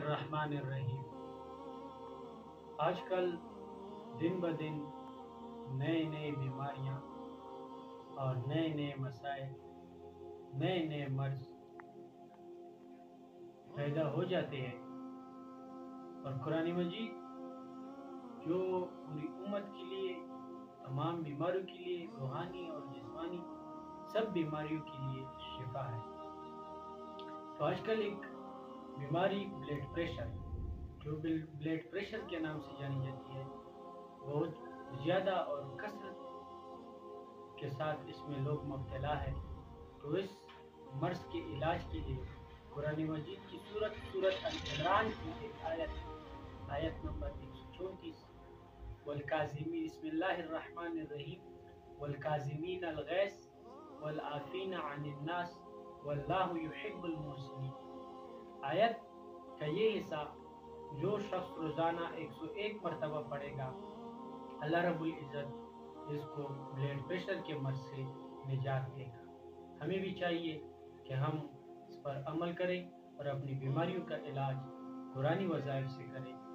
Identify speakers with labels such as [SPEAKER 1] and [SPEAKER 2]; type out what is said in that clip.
[SPEAKER 1] الرحمن الرحیم۔ آج کل دن بدن نئے بیماریاں اور نئے مسائل، نئے مرض پیدا ہو جاتے ہیں، اور قرآن مجید جو پوری امت کے لیے، تمام بیماریوں کے لیے، روحانی اور جسمانی سب بیماریوں کے لیے شفا ہے۔ تو آج کل ایک بیماری بلڈ پریشر، جو بلڈ پریشر کے نام سے جانی جاتی ہے، بہت زیادہ اور کثرت کے ساتھ اس میں لوگ مبتلا ہے۔ تو اس مرض کے علاج کے لیے قرآن مجید کی سورت ال-عمران کی ایک آیت نمبر 134، والکاظمین، بسم اللہ الرحمن الرحیم، والکاظمین الغیظ والعافین عن الناس واللہ یحب المحسنین۔ آیت کا یہ حصہ جو شخص روزانہ 101 مرتبہ پڑھے گا، اللہ رب العزت اس کو بلڈ پریشر کے مرض سے نجات دے گا۔ ہمیں بھی چاہیے کہ ہم اس پر عمل کریں اور اپنی بیماریوں کا علاج قرآنی وظائف سے کریں۔